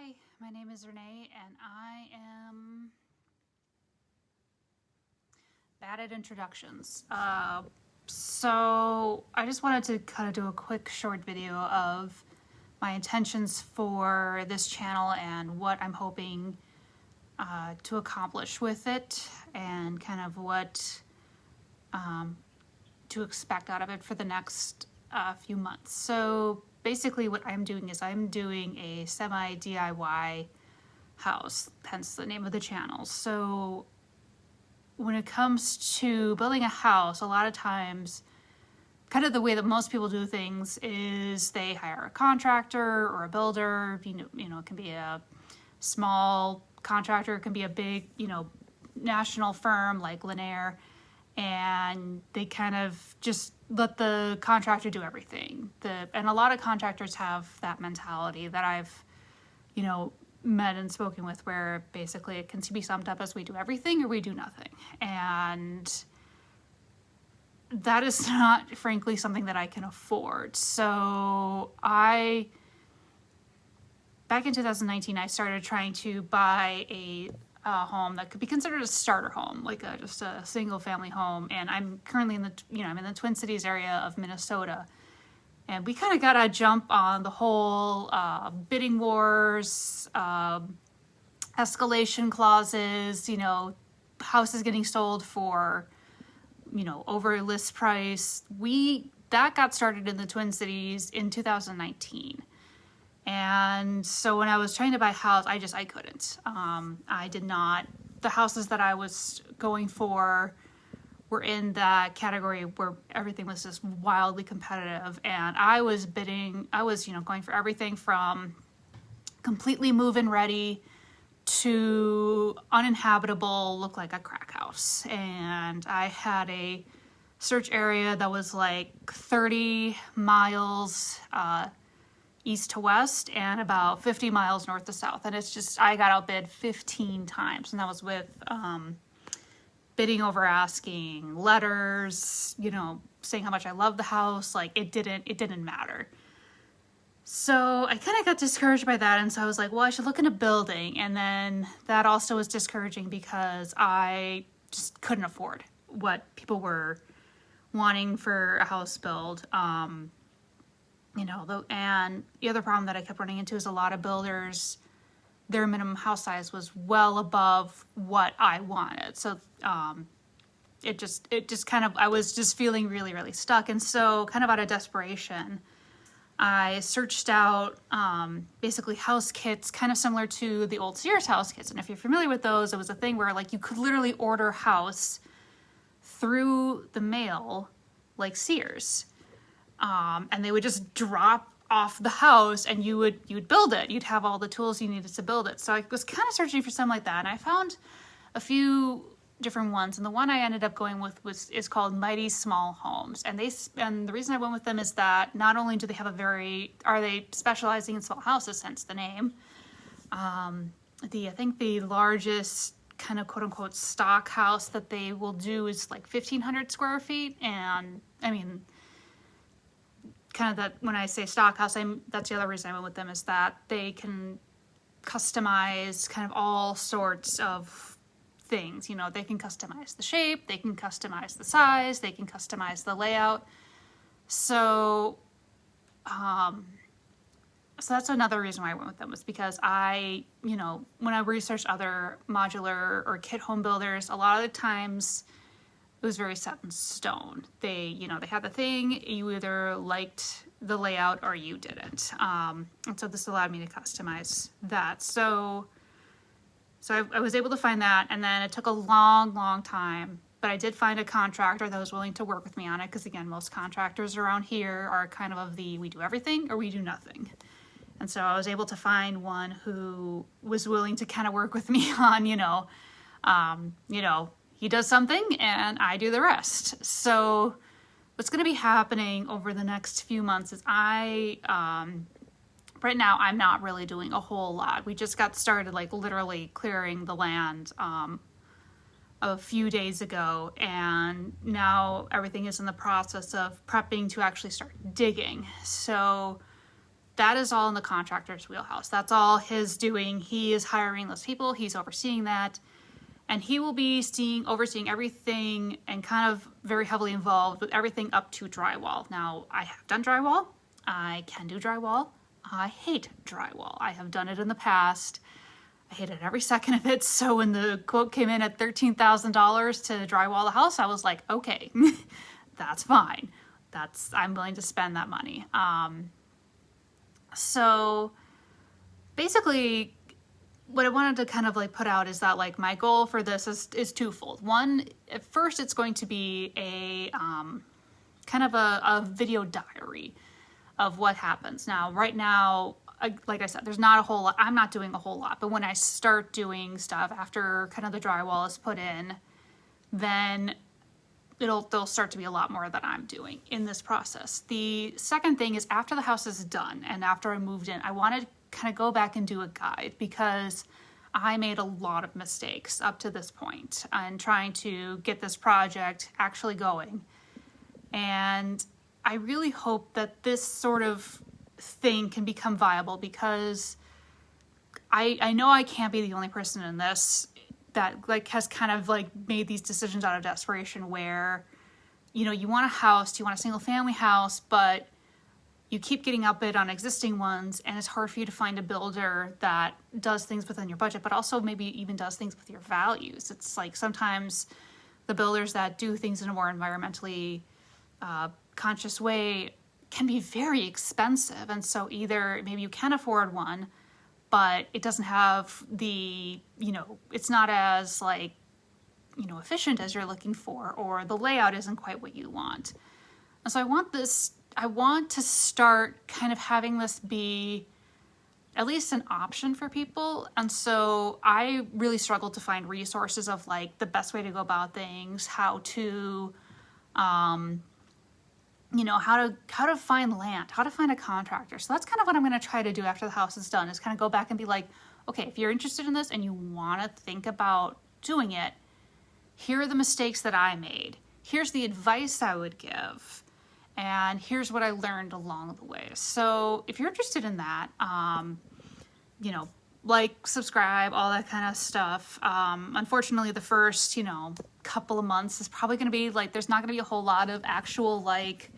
Hi, my name is Renee, and I am bad at introductions. So I just wanted to kind of do a quick short video of my intentions for this channel and what I'm hoping to accomplish with it, and kind of what to expect out of it for the next few months. So basically what I'm doing is I'm doing a semi DIY house, hence the name of the channel. So when it comes to building a house, a lot of times kind of the way that most people do things is they hire a contractor or a builder. It can be a small contractor, it can be a big, national firm like Lanier, and they kind of just let the contractor do everything. And a lot of contractors have that mentality that I've, met and spoken with, where basically it can be summed up as we do everything or we do nothing. And that is not, frankly, something that I can afford. So back in 2019, I started trying to buy a home that could be considered a starter home, like just a single family home. And I'm currently I'm in the Twin Cities area of Minnesota. And we kind of got a jump on the whole bidding wars, escalation clauses, houses getting sold for, over list price. That got started in the Twin Cities in 2019. And so when I was trying to buy a house, I couldn't. The houses that I was going for were in that category where everything was just wildly competitive. And I was going for everything from completely move-in ready to uninhabitable, look like a crack house. And I had a search area that was like 30 miles east to west and about 50 miles north to south. And it's just, I got outbid 15 times. And that was with bidding over asking, letters, saying how much I love the house. Like it didn't matter. So I kind of got discouraged by that. And so I was like, well, I should look into building. And then that also was discouraging because I just couldn't afford what people were wanting for a house build. And the other problem that I kept running into is a lot of builders, their minimum house size was well above what I wanted. So it just kind of, I was just feeling really, really stuck. And so kind of out of desperation, I searched out basically house kits, kind of similar to the old Sears house kits. And if you're familiar with those, it was a thing where like you could literally order a house through the mail like Sears. And they would just drop off the house and you'd build it. You'd have all the tools you needed to build it. So I was kind of searching for something like that, and I found a few different ones. And the one I ended up going with is called Mighty Small Homes. And the reason I went with them is that not only do they have are they specializing in small houses, hence the name. I think the largest kind of quote unquote stock house that they will do is like 1,500 square feet. And I mean, kind of that, when I say stock house, that's the other reason I went with them, is that they can customize kind of all sorts of things. They can customize the shape, they can customize the size, they can customize the layout. So that's another reason why I went with them, was because when I researched other modular or kit home builders, a lot of the times it was very set in stone. They had the thing, you either liked the layout or you didn't. And so this allowed me to customize that. So I was able to find that, and then it took a long, long time, but I did find a contractor that was willing to work with me on it, because again, most contractors around here are kind of the we do everything or we do nothing. And so I was able to find one who was willing to kind of work with me on, he does something and I do the rest. So what's going to be happening over the next few months is right now I'm not really doing a whole lot. We just got started, like literally clearing the land a few days ago, and now everything is in the process of prepping to actually start digging. So that is all in the contractor's wheelhouse. That's all his doing. He is hiring those people. He's overseeing that. And he will be overseeing everything and kind of very heavily involved with everything up to drywall. Now, I have done drywall. I can do drywall. I hate drywall. I have done it in the past. I hated every second of it. So when the quote came in at $13,000 to drywall the house, I was like, okay, that's fine. I'm willing to spend that money. So basically, what I wanted to kind of like put out is that like my goal for this is twofold. One, at first it's going to be a kind of a video diary of what happens. Now, right now, like I said, there's not a whole lot. I'm not doing a whole lot, but when I start doing stuff after kind of the drywall is put in, then there'll start to be a lot more that I'm doing in this process. The second thing is after the house is done and after I moved in, I wanted to kind of go back and do a guide because I made a lot of mistakes up to this point in trying to get this project actually going. And I really hope that this sort of thing can become viable because I know I can't be the only person in this that like has kind of like made these decisions out of desperation where, you know, you want a house, you want a single family house, but you keep getting outbid on existing ones and it's hard for you to find a builder that does things within your budget, but also maybe even does things with your values. It's like sometimes the builders that do things in a more environmentally conscious way can be very expensive. And so either maybe you can afford one, but it doesn't have the, you know, it's not as like, you know, efficient as you're looking for, or the layout isn't quite what you want. And so I want to start kind of having this be at least an option for people. And so I really struggled to find resources of like the best way to go about things, how to, you know, how to find land, how to find a contractor. So that's kind of what I'm going to try to do after the house is done, is kind of go back and be like, okay, if you're interested in this and you want to think about doing it, here are the mistakes that I made. Here's the advice I would give. And here's what I learned along the way. So if you're interested in that, you know, like, subscribe, all that kind of stuff. Unfortunately, the first, you know, couple of months is probably going to be like, there's not going to be a whole lot of actual like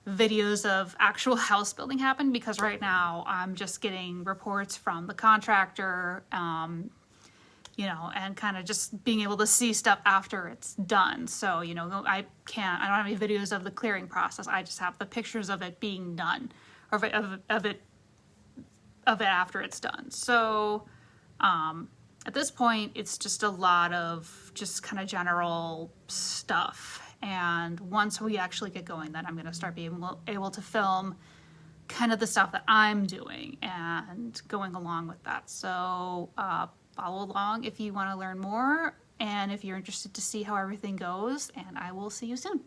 videos of actual house building happen, because right now I'm just getting reports from the contractor, you know, and kind of just being able to see stuff after it's done. So, you know, I don't have any videos of the clearing process. I just have the pictures of it being done, or of it after it's done. So, at this point, it's just a lot of just kind of general stuff. And once we actually get going, then I'm going to start being able to film kind of the stuff that I'm doing and going along with that. So follow along if you want to learn more and if you're interested to see how everything goes, and I will see you soon.